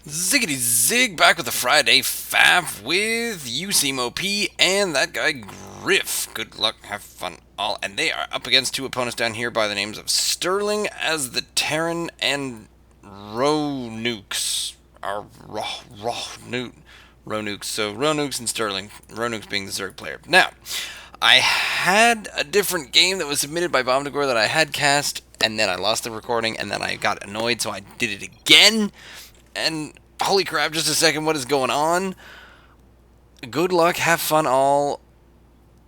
Ziggity zig, back with the Friday Faff with YouSeemOP and that guy Griff. Good luck, have fun, all. And they are up against two opponents down here by the names of Sterling as the Terran and RoHNukes. RoHNukes. So RoHNukes and Sterling. RoHNukes being the Zerg player. Now, I had a different game that was submitted by Bomdagor that I had cast, and then I lost the recording, and then I got annoyed, so I did it again. And holy crap, just a second, what is going on? Good luck, have fun all.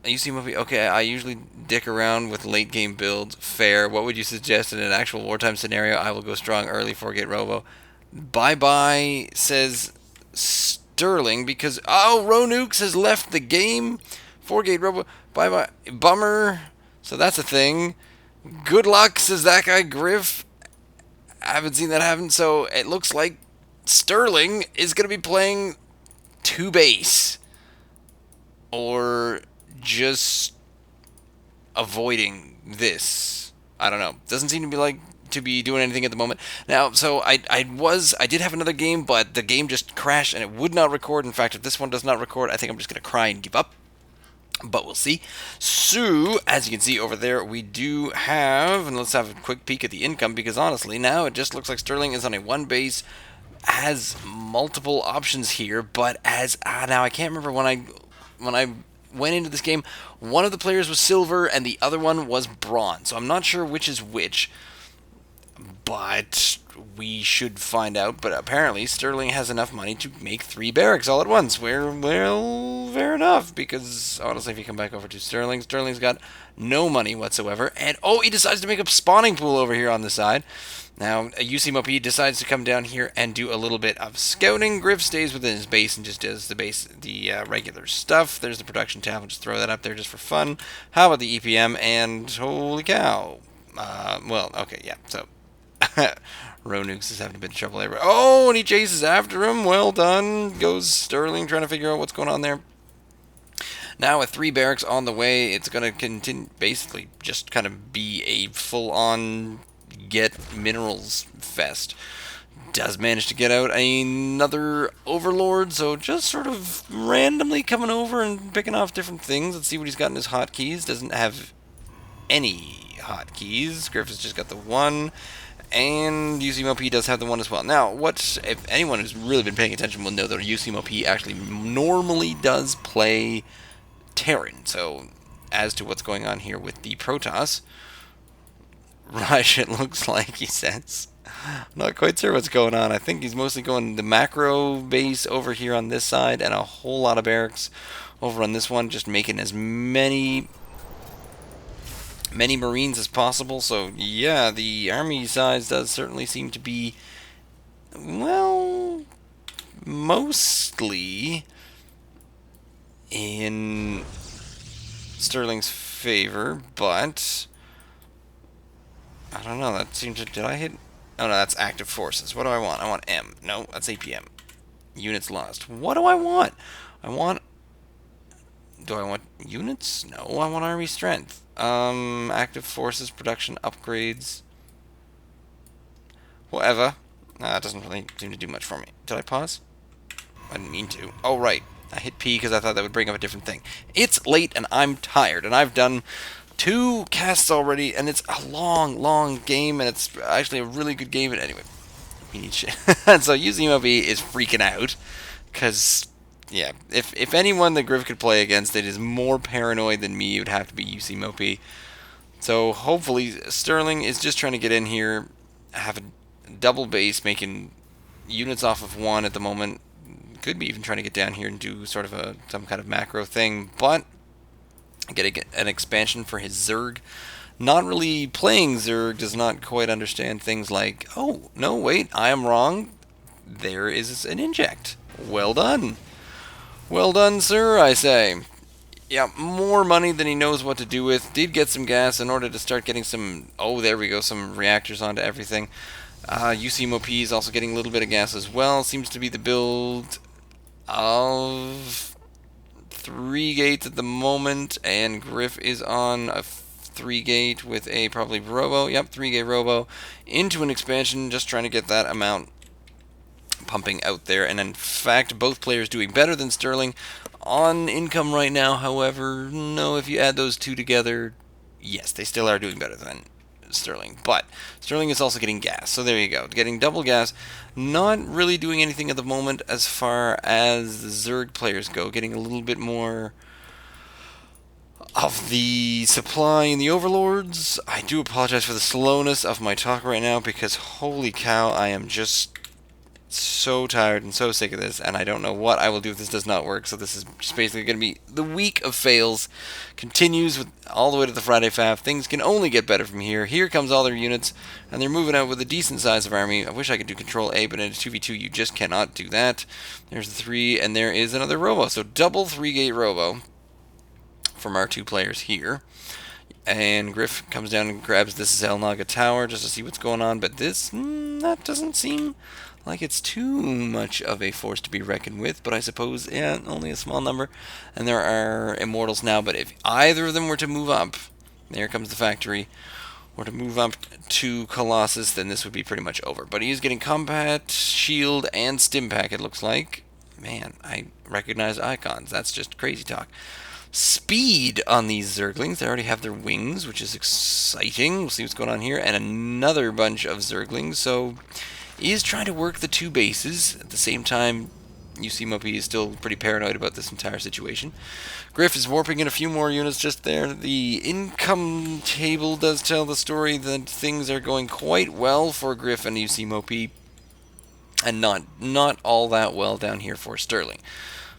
You see movie? Okay, I usually dick around with late game builds. Fair. What would you suggest in an actual wartime scenario? I will go strong early, forget Robo. Bye bye, says Sterling, because RoHNukes has left the game. Forgate Robo. Bye bye. Bummer. So that's a thing. Good luck, says that guy Griff. I haven't seen that happen, so it looks like Sterling is going to be playing two base, or just avoiding this. I don't know. Doesn't seem to be doing anything at the moment. Now, so I did have another game, but the game just crashed and it would not record. In fact, if this one does not record, I think I'm just going to cry and give up. But we'll see. So, as you can see over there, we do have, and let's have a quick peek at the income, because honestly, now it just looks like Sterling is on a one base, has multiple options here, but now I can't remember when I went into this game, one of the players was silver and the other one was bronze. So I'm not sure which is which, but we should find out. But apparently Sterling has enough money to make 3 barracks all at once. Well, fair enough, because honestly, if you come back over to Sterling, Sterling's got no money whatsoever. And he decides to make a spawning pool over here on the side. Now, YouSeemOP decides to come down here and do a little bit of scouting. Griff stays within his base and just does the regular stuff. There's the production tab. I'll just throw that up there just for fun. How about the EPM? And holy cow. Well, okay, yeah. So, RoHNukes is having a bit of trouble there. Oh, and he chases after him. Well done. Goes Sterling trying to figure out what's going on there. Now with 3 barracks on the way, it's going to continue, basically just kind of be a full-on get minerals fest. Does manage to get out another overlord, so just sort of randomly coming over and picking off different things. Let's see what he's got in his hotkeys. Doesn't have any hotkeys. Griff has just got the one, and YouSeemOP does have the one as well. Now, if anyone who's really been paying attention will know that YouSeemOP actually normally does play Terran. So, as to what's going on here with the Protoss, Rush, it looks like, he says. I'm not quite sure what's going on. I think he's mostly going the macro base over here on this side and a whole lot of barracks over on this one, just making as many Marines as possible. So, yeah, the army size does certainly seem to be, well, mostly in Sterling's favor, but I don't know, that seems to... Did I hit... Oh, no, that's active forces. What do I want? I want M. No, that's APM. Units lost. What do I want? Do I want units? No, I want army strength. Active forces, production, upgrades. Whatever. That doesn't really seem to do much for me. Did I pause? I didn't mean to. Oh, right. I hit P because I thought that would bring up a different thing. It's late and I'm tired, and I've done 2 casts already, and it's a long game, and it's actually a really good game. But anyway, we need shit. So YouSeemOP is freaking out, because, yeah, if anyone that Griff could play against it is more paranoid than me, it would have to be YouSeemOP. So hopefully Sterling is just trying to get in here, have a double base, making units off of 1 at the moment. Could be even trying to get down here and do sort of some kind of macro thing, but getting an expansion for his Zerg. Not really playing Zerg, does not quite understand things like, oh, no, wait, I am wrong. There is an inject. Well done. Well done, sir, I say. Yeah, more money than he knows what to do with. Did get some gas in order to start getting some, there we go, some reactors onto everything. YouSeemOP is also getting a little bit of gas as well. Seems to be the build of 3 gates at the moment, and Griff is on a 3 gate with a probably Robo. Yep, 3 gate Robo into an expansion, just trying to get that amount pumping out there. And in fact, both players doing better than Sterling on income right now. However, no, if you add those two together, yes, they still are doing better than Sterling. But Sterling is also getting gas. So there you go. Getting double gas. Not really doing anything at the moment as far as the Zerg players go. Getting a little bit more of the supply in the overlords. I do apologize for the slowness of my talk right now because holy cow, I am just so tired and so sick of this, and I don't know what I will do if this does not work. So this is just basically going to be the week of fails. Continues with all the way to the Friday Faff. Things can only get better from here. Here comes all their units, and they're moving out with a decent size of army. I wish I could do Control A, but in a 2v2 you just cannot do that. There's the 3, and there is another Robo. So double 3-gate Robo from our two players here. And Griff comes down and grabs this Zelnaga tower just to see what's going on, but this, that doesn't seem like it's too much of a force to be reckoned with, but I suppose, yeah, only a small number. And there are immortals now, but if either of them were to move up, there comes the factory, or to move up to Colossus, then this would be pretty much over. But he is getting combat, shield, and stim pack, it looks like. Man, I recognize icons. That's just crazy talk. Speed on these Zerglings. They already have their wings, which is exciting. We'll see what's going on here. And another bunch of Zerglings. So he is trying to work the two bases. At the same time, YouSeemOP is still pretty paranoid about this entire situation. Griff is warping in a few more units just there. The income table does tell the story that things are going quite well for Griff and YouSeemOP, and not all that well down here for Sterling.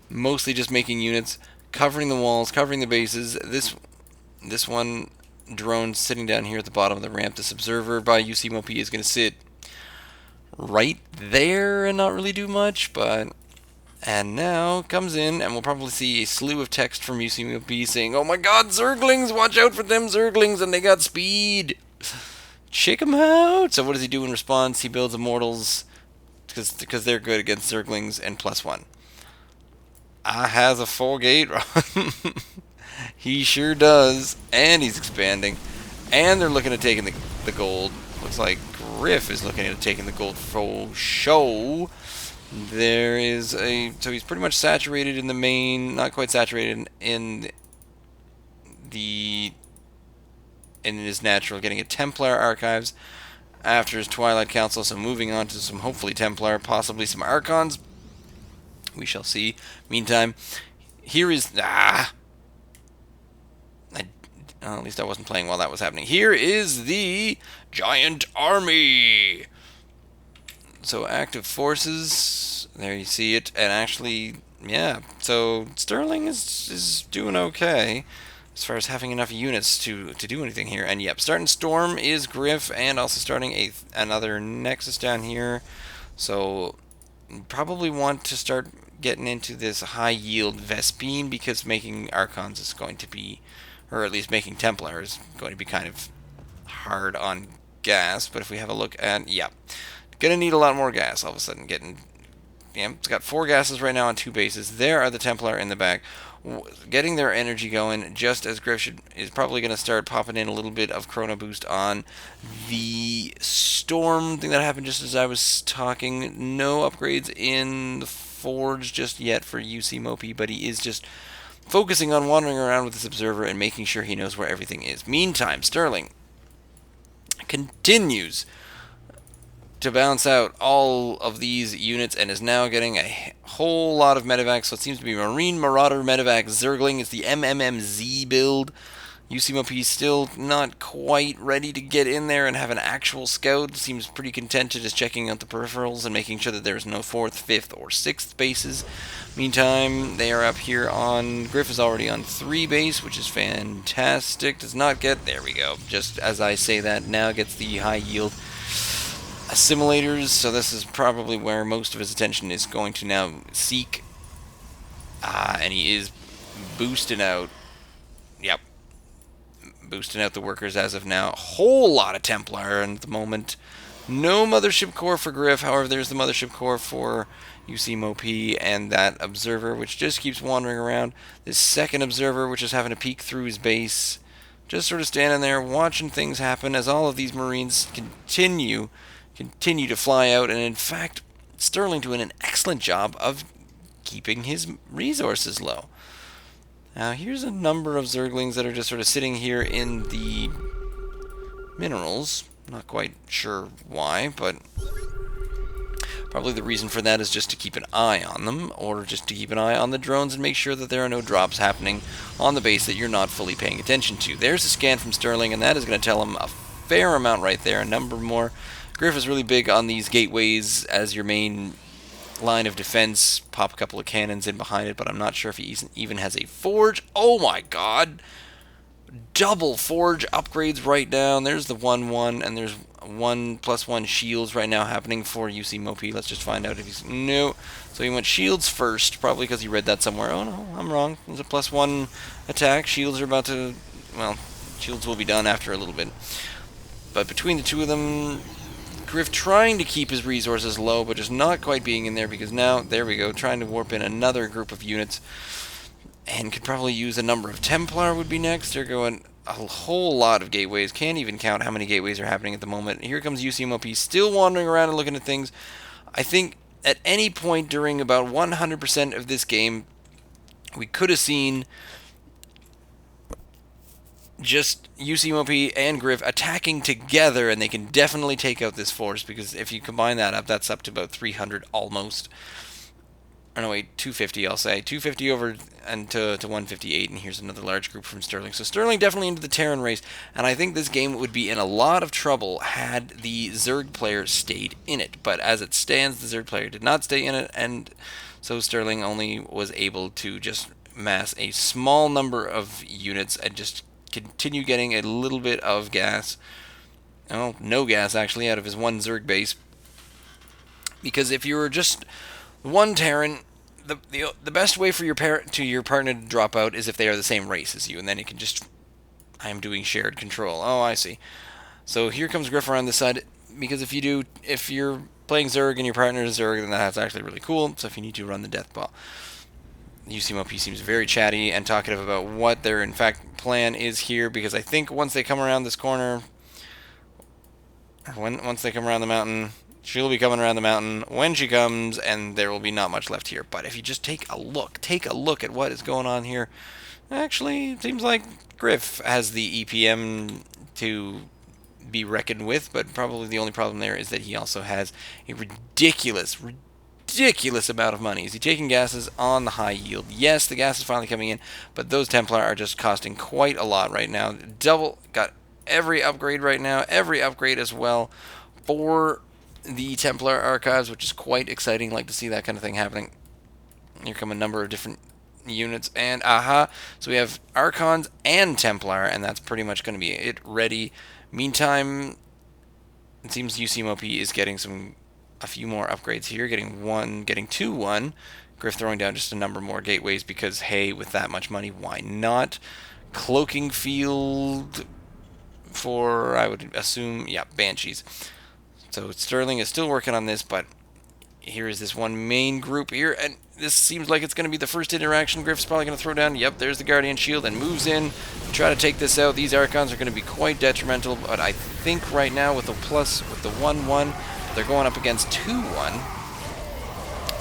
Mostly just making units, covering the walls, covering the bases. This one drone sitting down here at the bottom of the ramp. This observer by YouSeemOP is going to sit right there and not really do much, but... And now comes in, and we'll probably see a slew of text from YouSeemOP saying, "Oh my god, Zerglings! Watch out for them Zerglings, and they got speed! Check them out!" So what does he do in response? He builds Immortals, because they're good against Zerglings, and +1. Has a 4-gate run. He sure does. And he's expanding. And they're looking at taking the gold. Looks like Griff is looking at taking the gold for show. There is a... So he's pretty much saturated in the main. Not quite saturated in his natural. Getting a Templar Archives after his Twilight Council. So moving on to some hopefully Templar. Possibly some Archons. We shall see. Meantime, here is... at least I wasn't playing while that was happening. Here is the giant army. So active forces. There you see it. And actually, yeah. So Sterling is doing okay as far as having enough units to do anything here. And yep, starting Storm is Griff, and also starting another Nexus down here. So probably want to start getting into this high yield Vespine, because making Archons is going to be, or at least making Templar is going to be kind of hard on gas. But if we have a look at, yeah, gonna need a lot more gas all of a sudden. It's got 4 gases right now on 2 bases. There are the Templar in the back, getting their energy going, just as Griff is probably going to start popping in a little bit of Chrono Boost on the Storm thing that happened just as I was talking. No upgrades in the Forge just yet for YouSeemOP, but he is just focusing on wandering around with this observer and making sure he knows where everything is. Meantime, Sterling continues to balance out all of these units and is now getting a whole lot of medevacs. So it seems to be Marine Marauder Medevac Zergling. It's the MMMZ build. YouSeemOP still not quite ready to get in there and have an actual scout. Seems pretty content to just checking out the peripherals and making sure that there's no 4th, 5th, or 6th bases. Meantime, they are up here on... Griff is already on 3 base, which is fantastic. Does not get... There we go. Just as I say that, now gets the high yield assimilators, so this is probably where most of his attention is going to now seek. And he is boosting out. Yep. Boosting out the workers as of now. A whole lot of Templar at the moment. No Mothership Core for Griff, however, there's the Mothership Core for YouSeemOP, and that Observer, which just keeps wandering around. This second Observer, which is having to peek through his base. Just sort of standing there, watching things happen as all of these Marines continue to fly out, and in fact, Sterling doing an excellent job of keeping his resources low. Now here's a number of Zerglings that are just sort of sitting here in the minerals. Not quite sure why, but probably the reason for that is just to keep an eye on them, or just to keep an eye on the drones and make sure that there are no drops happening on the base that you're not fully paying attention to. There's a scan from Sterling, and that is going to tell him a fair amount right there, a number more. Griff is really big on these gateways as your main line of defense. Pop a couple of cannons in behind it, but I'm not sure if he even has a forge. Oh my god! Double forge upgrades right now. There's the 1-1, and there's 1+1 shields right now happening for YouSeemOP. Let's just find out if he's... No. So he went shields first, probably because he read that somewhere. Oh no, I'm wrong. There's a +1 attack. Shields are about to... Well, shields will be done after a little bit. But between the two of them, Griff trying to keep his resources low, but just not quite being in there, because now, there we go, trying to warp in another group of units. And could probably use a number of Templar would be next. They're going a whole lot of gateways. Can't even count how many gateways are happening at the moment. Here comes YouSeemOP still wandering around and looking at things. I think at any point during about 100% of this game, we could have seen just YouSeemOP and Griff attacking together, and they can definitely take out this force, because if you combine that up, that's up to about 300 almost. Oh no, wait, 250 I'll say. 250 over and to 158, and here's another large group from Sterling. So Sterling definitely into the Terran race, and I think this game would be in a lot of trouble had the Zerg player stayed in it. But as it stands, the Zerg player did not stay in it, and so Sterling only was able to just mass a small number of units and just continue getting a little bit of gas. Oh, no gas actually out of his one Zerg base. Because if you were just one Terran, the best way for your partner to drop out is if they are the same race as you, and then you can just... I am doing shared control. Oh, I see. So here comes Griff around this side, because if you're playing Zerg and your partner is Zerg, then that's actually really cool. So if you need to run the death ball. YouSeemOP seems very chatty and talkative about what their, in fact, plan is here, because I think once they come around this corner, once they come around the mountain, she'll be coming around the mountain when she comes, and there will be not much left here. But if you just take a look at what is going on here, actually, it seems like Griff has the EPM to be reckoned with, but probably the only problem there is that he also has a ridiculous amount of money. Is he taking gases on the high yield? Yes, the gas is finally coming in, but those Templar are just costing quite a lot right now. Got every upgrade right now, every upgrade as well for the Templar archives, which is quite exciting. Like to see that kind of thing happening. Here come a number of different units, and so we have Archons and Templar, and that's pretty much going to be it ready. Meantime, it seems YouSeemOP is getting a few more upgrades here, getting 2-1. Griff throwing down just a number more gateways, because hey, with that much money, why not? Cloaking field for, I would assume, yeah, Banshees. So Sterling is still working on this, but here is this one main group here, and this seems like it's going to be the first interaction. Griff's probably going to throw down, yep, there's the Guardian Shield, and moves in to try to take this out. These Archons are going to be quite detrimental, but I think right now with the 1-1, they're going up against 2-1,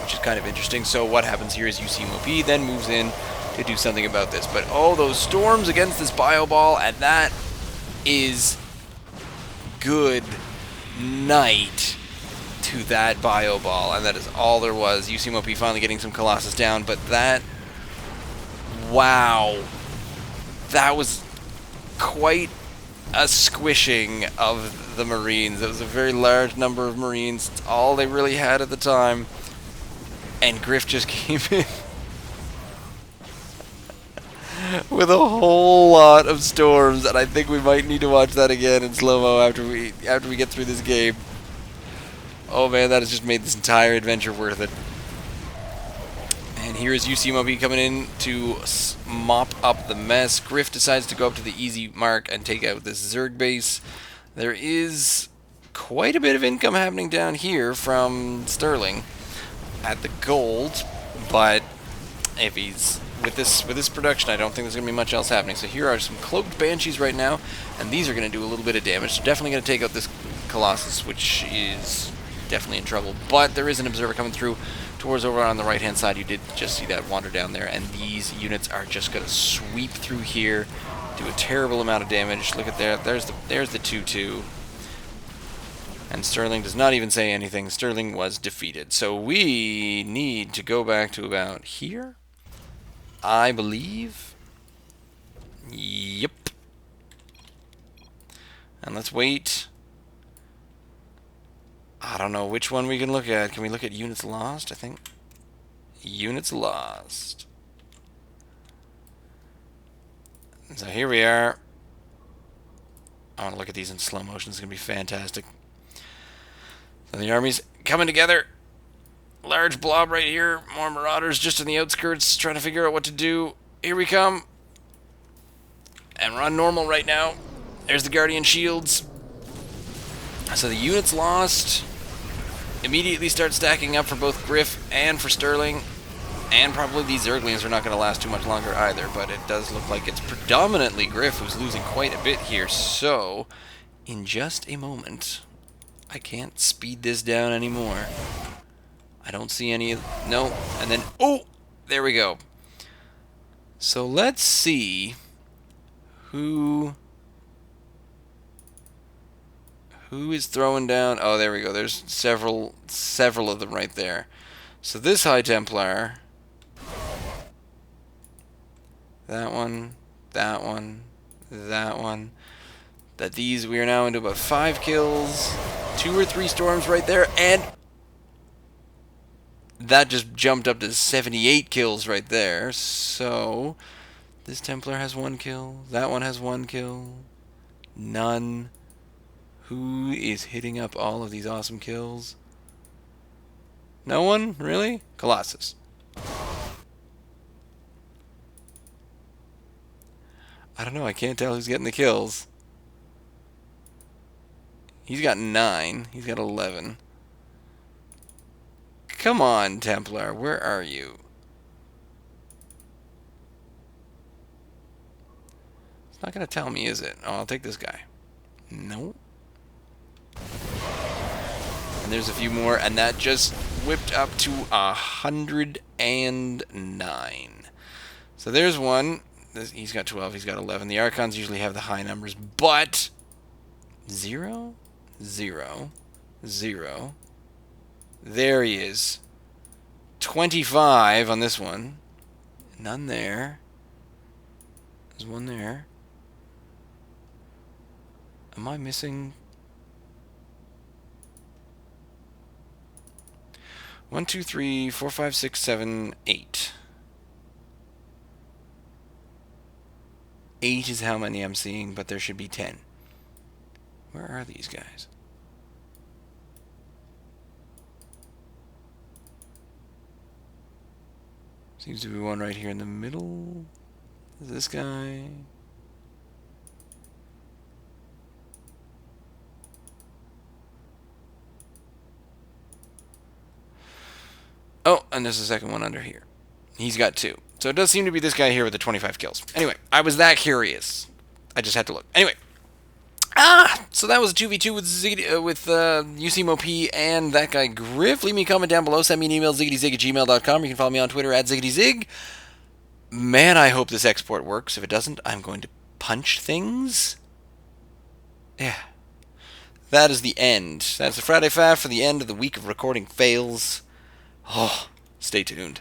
which is kind of interesting. So what happens here is YouSeemOP then moves in to do something about this. But oh, those storms against this bio ball, and that is good night to that bio ball, and that is all there was. YouSeemOP finally getting some Colossus down, but that, wow, that was quite a squishing of the Marines. It was a very large number of Marines. It's all they really had at the time, and Griff just came in with a whole lot of storms, and I think we might need to watch that again in slow-mo after we get through this game. Oh man, that has just made this entire adventure worth it. And here is YouSeemOP coming in to mop up the mess. Griff decides to go up to the easy mark and take out this Zerg base. There is quite a bit of income happening down here from Sterling at the gold, but if he's with this production, I don't think there's going to be much else happening. So here are some cloaked Banshees right now, and these are going to do a little bit of damage. So definitely going to take out this Colossus, which is definitely in trouble. But there is an observer coming through towards over on the right-hand side. You did just see that wander down there, and these units are just going to sweep through here, do a terrible amount of damage. Look at there. There's the 2-2. And Sterling does not even say anything. Sterling was defeated. So we need to go back to about here, I believe. Yep. And let's wait. I don't know which one we can look at. Can we look at units lost, I think? Units lost. So here we are. I want to look at these in slow motion. It's going to be fantastic. So the army's coming together. Large blob right here. More marauders just in the outskirts trying to figure out what to do. Here we come. And we're on normal right now. There's the Guardian Shields. So the units lost immediately start stacking up for both Griff and for Sterling. And probably these Zerglings are not going to last too much longer either. But it does look like it's predominantly Griff who's losing quite a bit here. So, in just a moment, I can't speed this down anymore. I don't see any... No. And then... Oh! There we go. So let's see who is throwing down... Oh, there we go. There's several of them right there. So this High Templar... That one, that one, that one. That these, we are now into about 5 kills. 2 or 3 storms right there, and... That just jumped up to 78 kills right there. So, this Templar has 1 kill. That one has 1 kill. None. Who is hitting up all of these awesome kills? No one? Really? Colossus. I don't know. I can't tell who's getting the kills. He's got 9. He's got 11. Come on, Templar. Where are you? It's not going to tell me, is it? Oh, I'll take this guy. Nope. And there's a few more, and that just whipped up to 109. So there's one. He's got 12. He's got 11. The Archons usually have the high numbers, but 0, 0, 0. There he is. 25 on this one. None there. There's one there. Am I missing? 1, 2, 3, 4, 5, 6, 7, 8. 8 is how many I'm seeing, but there should be 10. Where are these guys? Seems to be one right here in the middle. Is this guy? Oh, and there's a second one under here. He's got 2. So it does seem to be this guy here with the 25 kills. Anyway, I was that curious. I just had to look. Anyway. So that was a 2v2 with YouSeemOP and that guy Griff. Leave me a comment down below. Send me an email, ziggityzig@gmail.com. You can follow me on Twitter @ziggittyzig. Man, I hope this export works. If it doesn't, I'm going to punch things. Yeah. That is the end. That's the Friday Faff for the end of the week of recording fails. Oh, stay tuned.